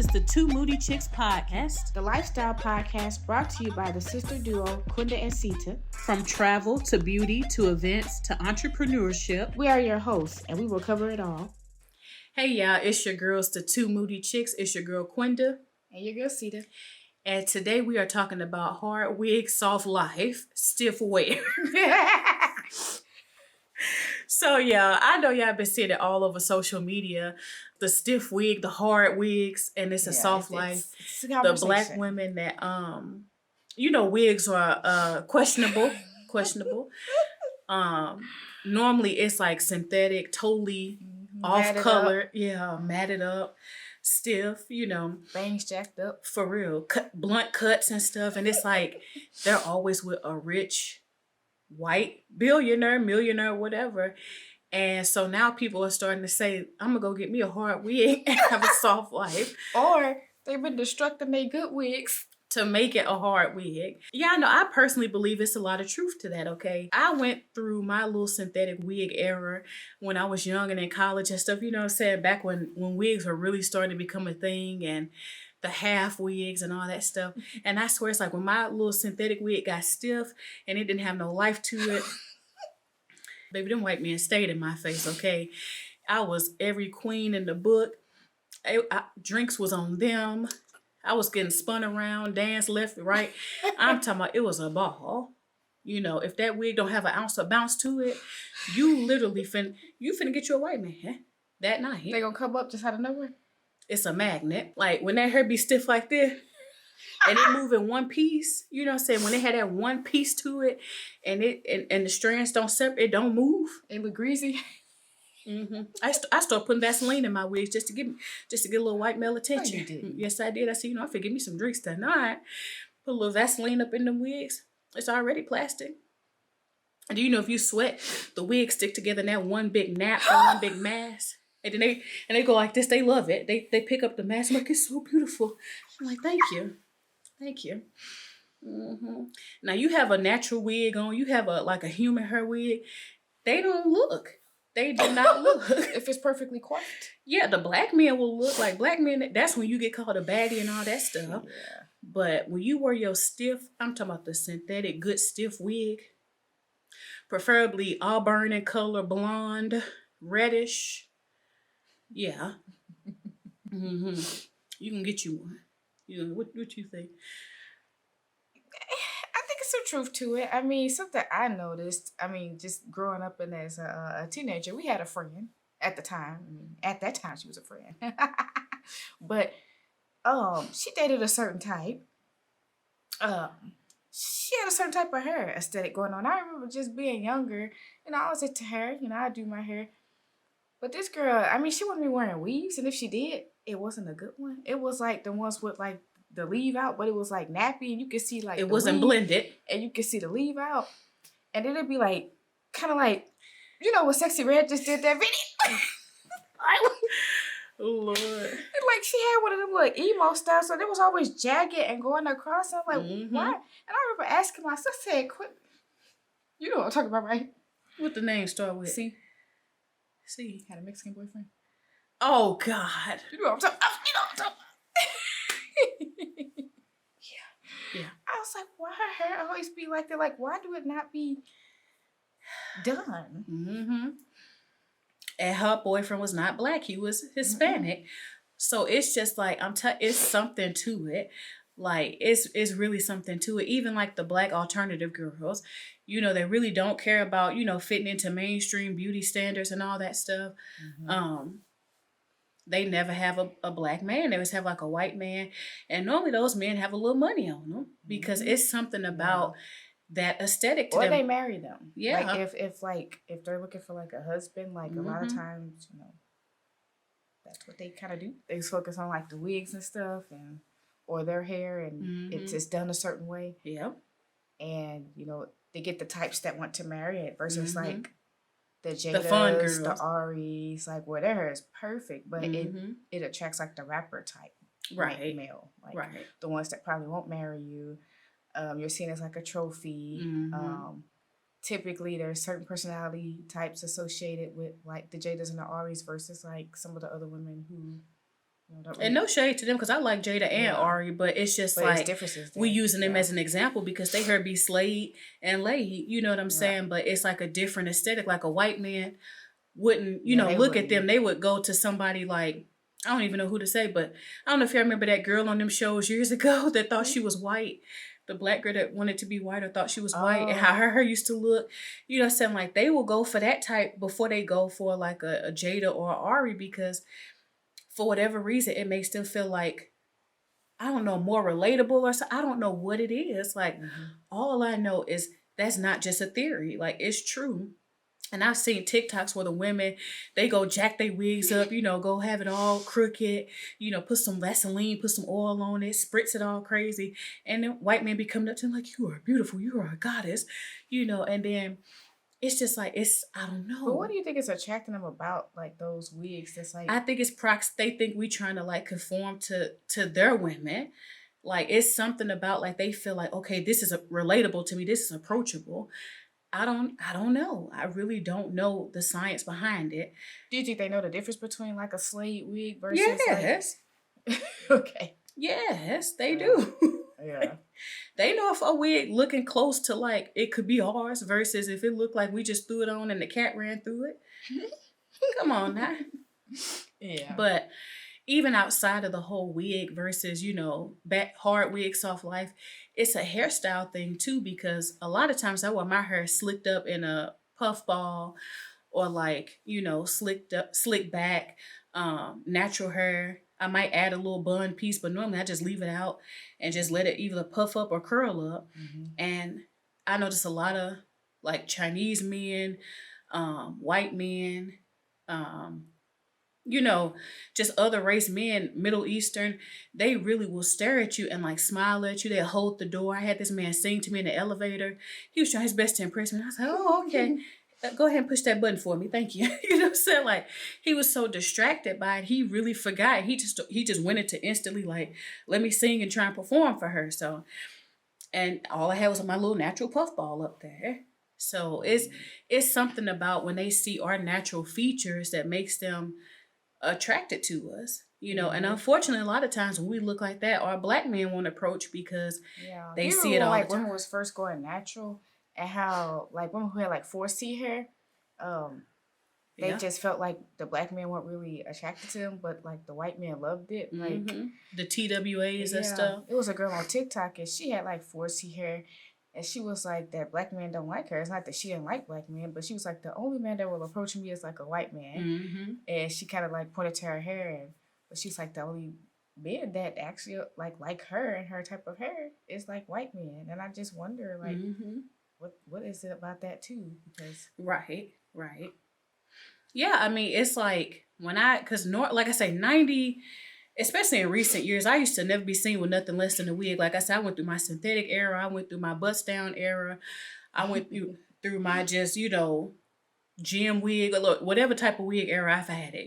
is the Two Moody Chicks podcast, the lifestyle podcast brought to you by the sister duo Quinda and Sita. From travel to beauty to events to entrepreneurship. We are your hosts, and we will cover it all. Hey y'all, it's your girls, the Two Moody Chicks. It's your girl Quinda. And your girl Sita. And today we are talking about hard wig, soft life, stiff wear. So yeah, I know y'all been seeing it all over social media. The stiff wig, the hard wigs, and it's a soft life. It's the black women that wigs are questionable. Normally it's like synthetic, totally off color. Yeah, matted up, stiff, bangs jacked up. For real. Blunt cuts and stuff. And it's like they're always with a rich white billionaire, millionaire, whatever. And so now people are starting to say, I'm gonna go get me a hard wig and have a soft life. Or they've been destructing their good wigs to make it a hard wig. Yeah, no, I personally believe it's a lot of truth to that, okay? I went through my little synthetic wig era when I was young and in college and stuff, back when wigs were really starting to become a thing, and the half wigs and all that stuff. And I swear it's like when my little synthetic wig got stiff and it didn't have no life to it, baby, them white men stayed in my face, okay? I was every queen in the book. Drinks was on them. I was getting spun around, dance left, right. I'm talking about it was a ball. If that wig don't have an ounce of bounce to it, you literally finna get you a white man that night. They gonna come up just out of nowhere? It's a magnet. Like when that hair be stiff like this and it move in one piece, you know what I'm saying? When they had that one piece to it and and the strands don't separate, it don't move. It look greasy. Mm-hmm. I started putting Vaseline in my wigs just to get a little white male attention. Oh, you did. Yes, I did. I said, I forget me some drinks tonight. Put a little Vaseline up in them wigs. It's already plastic. And do you know if you sweat, the wigs stick together in that one big nap or one big mass? And then they go like this. They love it. They pick up the mask. I'm like, it's so beautiful. I'm like, thank you. Mm-hmm. Now you have a natural wig on. You have a human hair wig. They don't look. They do not look. If it's perfectly quiet. Yeah, the black men will look like black men. That's when you get called a baddie and all that stuff. Yeah. But when you wear your stiff, I'm talking about the synthetic, good stiff wig, preferably auburn in color, blonde, reddish. Yeah. Mm-hmm. You can get you one. What you think? I think it's some truth to it. I mean, something I noticed, just growing up and as a teenager, we had a friend at the time. At that time, she was a friend. But she dated a certain type. She had a certain type of hair aesthetic going on. I remember just being younger, I was into hair. I do my hair. But this girl, she wouldn't be wearing weaves, and if she did, it wasn't a good one. It was like the ones with like the leave out, but it was like nappy, and you could see like it wasn't blended, and you could see the leave out, and it'd be like kind of like, when Sexy Red just did that video. Lord. And like she had one of them like emo stuff, so it was always jagged and going across. And I'm like, why? And I remember asking my sister, said, "Quit." You know what I'm talking about, right? What the name start with? See, had a Mexican boyfriend. Oh God. You know what I'm talking about. Yeah. I was like, why her hair always be like that? Like, why do it not be done? Mm-hmm. And her boyfriend was not black. He was Hispanic. Mm-hmm. So it's just like, it's something to it. Like, it's really something to it. Even like the black alternative girls, they really don't care about, fitting into mainstream beauty standards and all that stuff. Mm-hmm. They never have a black man. They always have like a white man. And normally those men have a little money on them because it's something about that aesthetic to them. Or they marry them. Yeah. Like if they're looking for like a husband, like a lot of times, that's what they kind of do. They focus on like the wigs and stuff or their hair, and it's done a certain way. Yeah. And, they get the types that want to marry it versus like the Jadas, the fun girls, the Aries, like where their hair is perfect, but it attracts like the rapper type, right? Male, like the ones that probably won't marry you. You're seen as like a trophy. Typically, there's certain personality types associated with like the Jadas and the Aries versus like some of the other women who Don't And really, no shade to them because I like Jada and Ari, but it's just but it's like differences we there. using them as an example because they heard be slayed and laid. You know what I'm saying? But it's like a different aesthetic. Like a white man wouldn't, They look at wouldn't. them. They would go to somebody like I don't even know who to say, but I don't know if you remember that girl on them shows years ago that thought she was white. The black girl that wanted to be white or thought she was white and how her hair used to look. You know what I'm saying? Like they will go for that type before they go for like a Jada or a Ari because for whatever reason it makes them feel like I don't know, more relatable or so. I don't know what it is. Like all I know is that's not just a theory. Like it's true. And I've seen TikToks where the women they go jack their wigs up, go have it all crooked, put some Vaseline, put some oil on it, spritz it all crazy, and then white men be coming up to them like, "You are beautiful, you are a goddess," and then it's just like I don't know. But what do you think is attracting them about like those wigs? That's like I think it's they think we trying to like conform to their women. Like it's something about like they feel like okay, this is relatable to me. This is approachable. I don't know. I really don't know the science behind it. Do you think they know the difference between like a slate wig versus Yes. like okay. Yes, they do. Yeah. They know if a wig looking close to like it could be ours versus if it looked like we just threw it on and the cat ran through it. Come on now. Yeah. But even outside of the whole wig versus, back hard wig, soft life, it's a hairstyle thing too, because a lot of times I wear my hair slicked up in a puff ball or like, slicked up, slick back, natural hair. I might add a little bun piece, but normally I just leave it out and just let it either puff up or curl up. And I notice a lot of like Chinese men, white men, um, you know, just other race men, Middle Eastern, they really will stare at you and like smile at you. They'll hold the door. I had this man sing to me in the elevator. He was trying his best to impress me. I was like, oh, okay. Go ahead and push that button for me. Thank you. You know what I'm saying? Like he was so distracted by it. He really forgot. He just went into instantly like, let me sing and try and perform for her. So and all I had was my little natural puff ball up there. So it's something about when they see our natural features that makes them attracted to us, and unfortunately a lot of times when we look like that our black men won't approach because they see it all like the time. women was first going natural and how like women who had like 4C hair, they just felt like the black men weren't really attracted to them, but like the white men loved it. Like the TWAs and stuff. It was a girl on TikTok and she had like 4C hair. And she was like that black men don't like her. It's not that she didn't like black men, but she was like the only man that will approach me is like a white man. And she kind of like pointed to her hair, but she's like the only men that actually like her and her type of hair is like white men. And I just wonder like what is it about that too? Because right. Yeah, I mean it's like when like I say 90, especially in recent years, I used to never be seen with nothing less than a wig. Like I said, I went through my synthetic era. I went through my bust down era. I went through my just, gym wig, or look, whatever type of wig era I've had it.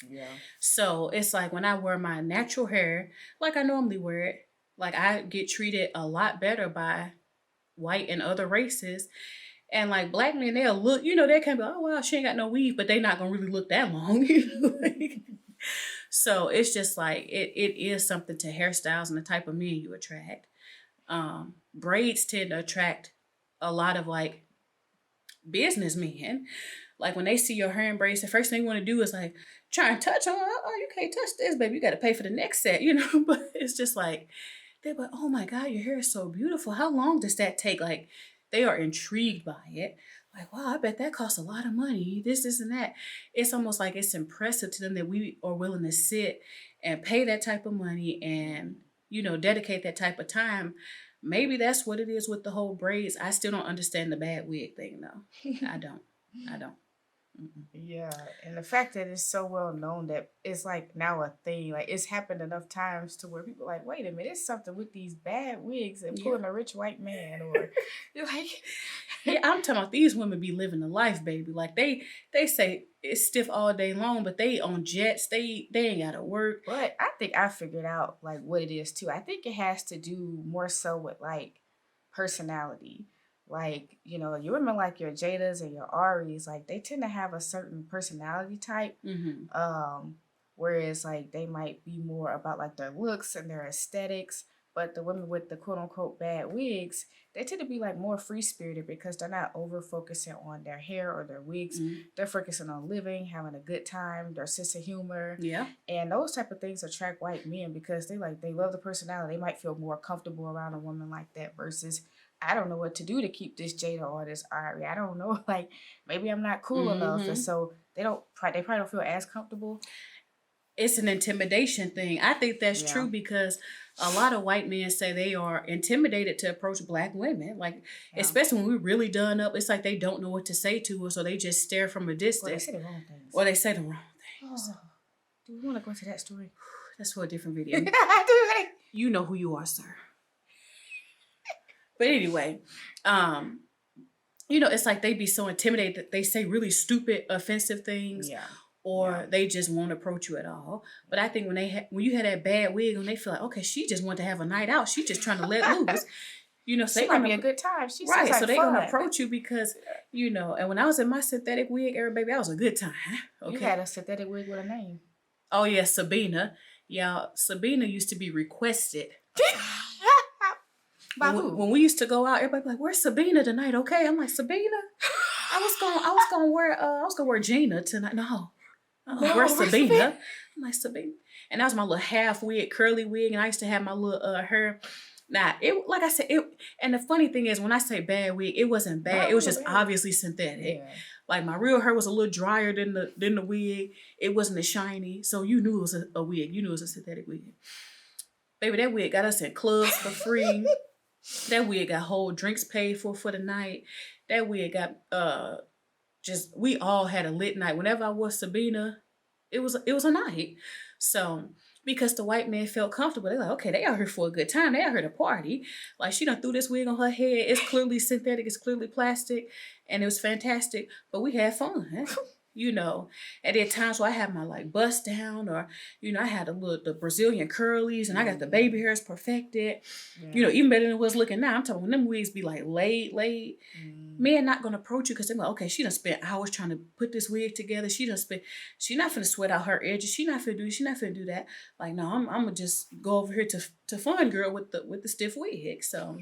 Yeah. So it's like when I wear my natural hair, like I normally wear it, like I get treated a lot better by white and other races. And like black men, they'll look, they can be like, oh wow, she ain't got no weave, but they not gonna really look that long. So it's just like it is something to hairstyles and the type of men you attract. Braids tend to attract a lot of like businessmen. Like when they see your hair in braids, the first thing they want to do is like try and touch on. Oh, you can't touch this, baby. You got to pay for the next set, But it's just like they're like, oh my god, your hair is so beautiful. How long does that take? Like they are intrigued by it. Like, wow, I bet that costs a lot of money. This, and that. It's almost like it's impressive to them that we are willing to sit and pay that type of money and, dedicate that type of time. Maybe that's what it is with the whole braids. I still don't understand the bad wig thing, though. I don't. Yeah, and the fact that it's so well known that it's like now a thing, like it's happened enough times to where people are like, wait a minute, it's something with these bad wigs and pulling a rich white man, or you're like, yeah, I'm talking about these women be living the life, baby. Like they say it's stiff all day long, but they on jets, they ain't gotta work. But I think I figured out like what it is too. I think it has to do more so with like personality. Like, you women like your Jadas and your Aries, like they tend to have a certain personality type. whereas like they might be more about like their looks and their aesthetics. But the women with the quote unquote bad wigs, they tend to be like more free spirited because they're not over focusing on their hair or their wigs. Mm. They're focusing on living, having a good time, their sense of humor. Yeah. And those type of things attract white men because they love the personality. They might feel more comfortable around a woman like that versus I don't know what to do to keep this Jada or this Ari. I don't know. Like maybe I'm not cool enough. And so they probably don't feel as comfortable. It's an intimidation thing. I think that's Yeah. true because a lot of white men say they are intimidated to approach black women. Like, Yeah. especially when we're really done up, it's like they don't know what to say to us, so they just stare from a Well, they distance. say the wrong things. Or they say the wrong things. Oh, do we want to go into that story? That's for a different video. You know who you are, sir. But anyway, it's like they be so intimidated that they say really stupid, offensive things. Yeah. Or they just won't approach you at all. But I think when you had that bad wig on, they feel like, okay, she just want to have a night out. She just trying to let loose. So it might be a good time. She right, like so they're fun. gonna approach you because And when I was in my synthetic wig era, baby, that was a good time. Okay. You had a synthetic wig with a name. Oh yeah, Sabina. Y'all, Sabina used to be requested. By who? When we used to go out, everybody be like, "Where's Sabina tonight?" Okay, I'm like, Sabina. I was gonna wear Gina tonight. No, where's Sabina? I'm like, Sabina. And that was my little half wig, curly wig, and I used to have my little hair. Now, like I said, and the funny thing is, when I say bad wig, it wasn't bad. No, it was just bad. obviously synthetic. Yeah. Like my real hair was a little drier than the wig. It wasn't as shiny, so you knew it was a wig. You knew it was a synthetic wig. Baby, that wig got us in clubs for free. That wig got whole drinks paid for the night. That wig got we all had a lit night. Whenever I was Sabina, it was a night. So because the white man felt comfortable, they're like, okay, they out here for a good time. They out here to party. Like she done threw this wig on her head. It's clearly synthetic. It's clearly plastic, and it was fantastic. But we had fun. And there are times where I had my like bust down, or I had the Brazilian curlies, and I got the baby hairs perfected. Yeah. Even better than it was looking now. I'm talking when them wigs be like laid. Men not gonna approach you because they're like, okay, she done spent hours trying to put this wig together. She not finna sweat out her edges. She not finna do that. Like, no, I'm gonna just go over here to fun girl with the stiff wig. So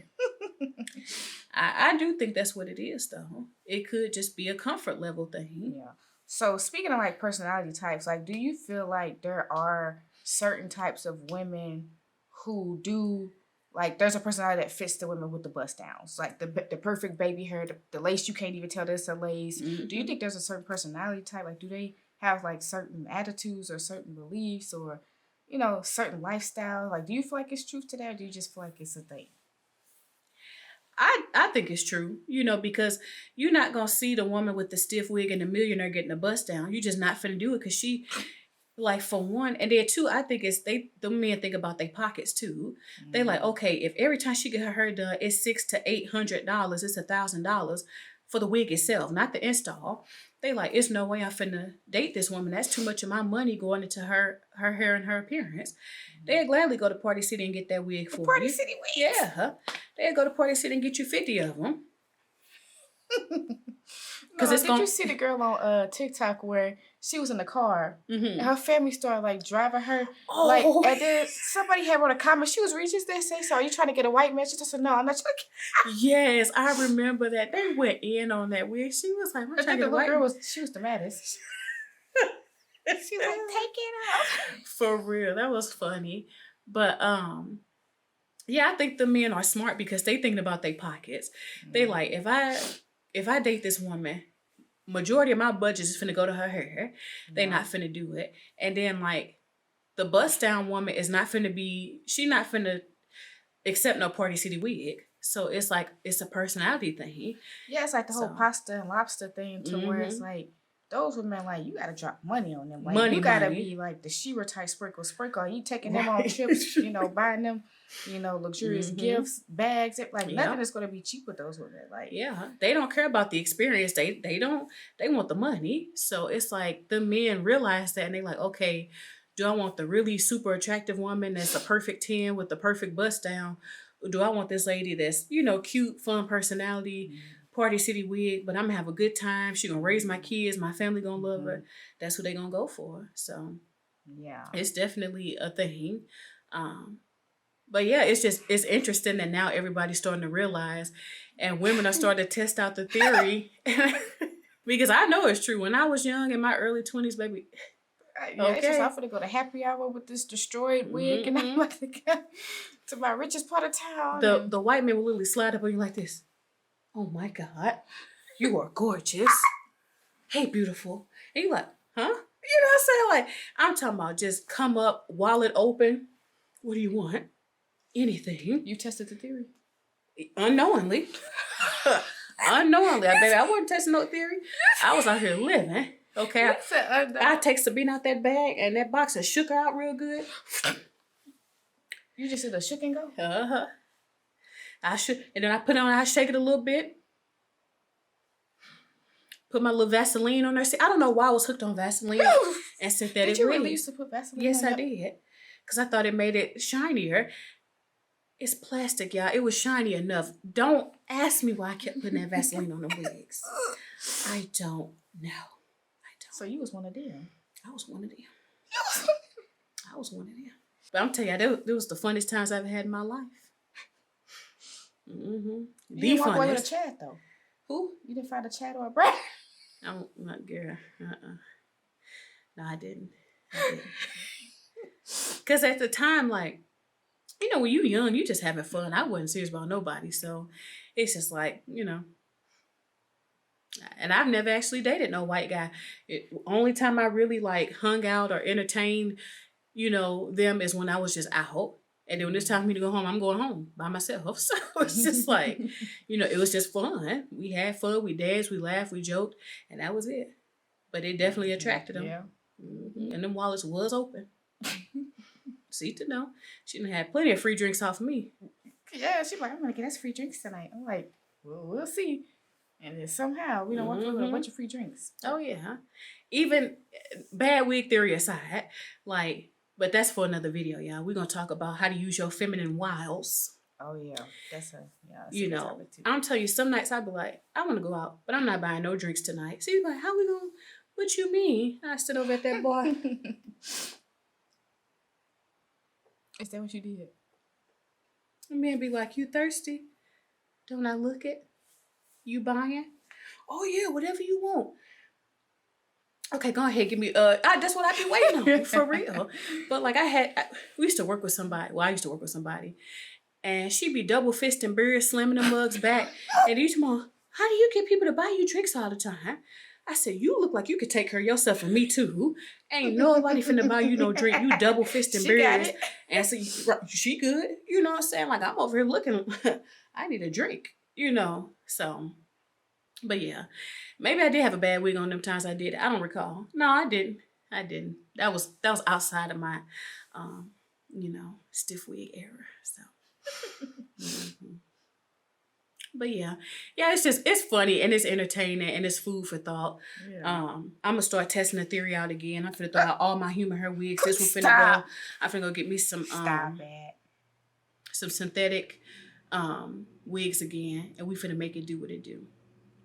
I do think that's what it is though. It could just be a comfort level thing. Yeah. So speaking of like personality types, like do you feel like there are certain types of women who do like there's a personality that fits the women with the bust downs, like the perfect baby hair, the lace you can't even tell this a lace. Mm-hmm. Do you think there's a certain personality type? Like do they have like certain attitudes or certain beliefs or certain lifestyle? Like do you feel like it's truth to that, or do you just feel like it's a thing? I think it's true, because you're not going to see the woman with the stiff wig and the millionaire getting a bust down. You're just not finna do it because she, like, for one, and then two, I think the men think about their pockets too. Mm-hmm. They like, okay, if every time she get her hair done, it's $600 to $800, it's $1,000 for the wig itself, not the install. They like, it's no way I'm finna date this woman. That's too much of my money going into her hair and her appearance. Mm-hmm. They'd gladly go to Party City and get that wig for Party you. City wigs? Yeah. They'd go to Party City and get you 50 of them. Did you see the girl on TikTok where she was in the car and her family started like driving her and then somebody had wrote a comment. She was reaching they say, so are you trying to get a white man? She just said, no, I'm not trying to get... Yes, I remember that. They went in on that wig. She was like, I'm trying to get a white girl. She was the maddest. She was like, take it out. For real. That was funny. But yeah, I think the men are smart because they thinking about their pockets. Mm-hmm. They like, if I date this woman, majority of my budget is finna go to her hair. They not finna do it. And then like the bust down woman is not finna she not finna accept no Party City wig. So it's like, it's a personality thing. Yeah, it's like the whole pasta and lobster thing to where it's like, those women, like, you gotta drop money on them. Like, you gotta be like the Shira type sprinkle. You taking them on trips, buying them, luxurious gifts, bags. Like, nothing is gonna be cheap with those women. Like, yeah, they don't care about the experience. They want the money. So it's like the men realize that and they like, okay, do I want the really super attractive woman that's a perfect 10 with the perfect bust down? Or do I want this lady that's, cute, fun personality, Party City wig, but I'm gonna have a good time. She gonna raise my kids. My family gonna love her. That's who they gonna go for. So, Yeah. It's definitely a thing. But yeah, it's interesting that now everybody's starting to realize, and women are starting to test out the theory. Because I know it's true. When I was young, in my early 20s, baby. Yeah, it's just I'm gonna go to happy hour with this destroyed wig, and I'm about to go to my richest part of town. The white man will literally slide up on you like this. Oh my God, you are gorgeous. Hey, beautiful. And you're like, huh? You know what I'm saying? Like, I'm talking about just come up, wallet open. What do you want? Anything. You tested the theory? Unknowingly. Unknowingly. Baby, I wasn't testing no theory. I was out here living. Okay. I take Sabine out that bag and that box and shook her out real good. You just did a shook and go? Uh-huh. I shook, and then I put it on, I shake it a little bit. Put my little Vaseline on there. See, I don't know why I was hooked on Vaseline and synthetic Did you wigs. really used to put Vaseline Yes, on I did. Because I thought it made it shinier. It's plastic, y'all. It was shiny enough. Don't ask me why I kept putting that Vaseline on the wigs. I don't know. So you was one of them. I was one of them. I was one of them. But I'm telling you, that was the funniest times I've ever had in my life. You didn't walk away with a Chad, though. Who? You didn't find a Chad or a Brad? I'm not girl. No, I didn't. Because at the time, like, you know, when you young, you just having fun. I wasn't serious about nobody. So it's just like, you know. And I've never actually dated no white guy. Only time I really like hung out or entertained, you know, them is when I was just out. And then when it's time for me to go home, I'm going home by myself. So it's just like, you know, it was just fun. We had fun. We danced, we laughed, we joked, and that was it. But it definitely attracted them. Yeah. And them wallets was open. See to know. She done had plenty of free drinks off of me. Yeah, she's like, I'm going to get us free drinks tonight. I'm like, well, we'll see. And then somehow we don't walk away with a bunch of free drinks. Oh, yeah. Even Bad Wig Theory aside, like, but that's for another video, y'all. We're going to talk about how to use your feminine wiles. Oh, yeah. That's you know, I'm telling you, some nights I'll be like, I want to go out, but I'm not buying no drinks tonight. See, like, how we going to, what you mean? I stood over at that bar. Is that what you did? And man be like, you thirsty? Don't I look it? You buying? Oh yeah, whatever you want. Okay, go ahead, give me that's what I be waiting on, for real. But like we used to work with somebody. Well, I used to work with somebody. And she'd be double fisting beers, slamming the mugs back. And each month, how do you get people to buy you drinks all the time? I said, you look like you could take care of yourself and me too. Ain't nobody finna buy you no drink. You double fisting beers. And so she good. You know what I'm saying? Like, I'm over here looking, I need a drink, you know? So, but yeah, maybe I did have a bad wig on them times I did. I don't recall. No, I didn't. That was outside of my, you know, stiff wig era. So, But yeah, it's funny and it's entertaining and it's food for thought. Yeah. I'm gonna start testing the theory out again. I'm finna throw out all my human hair wigs. This one finna go. I'm finna go get me some some synthetic wigs again, and we finna make it do what it do.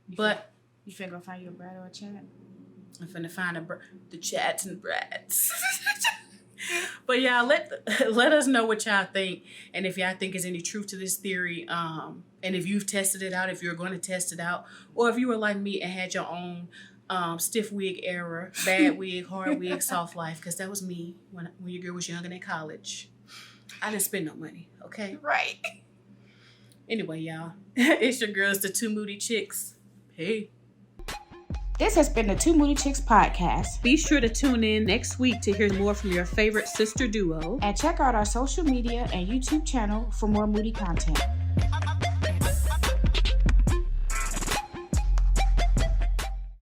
You finna go find you a Brad or a Chad? I'm finna find the Chads and Brads. But yeah, let us know what y'all think, and if y'all think there's any truth to this theory, and if you've tested it out, if you're going to test it out, or if you were like me and had your own stiff wig era, bad wig, hard wig, soft life, because that was me when your girl was young and in college. I didn't spend no money, okay? Right. Anyway, y'all, it's your girls, the Two Moody Chicks. Hey. This has been the Two Moody Chicks podcast. Be sure to tune in next week to hear more from your favorite sister duo. And check out our social media and YouTube channel for more moody content.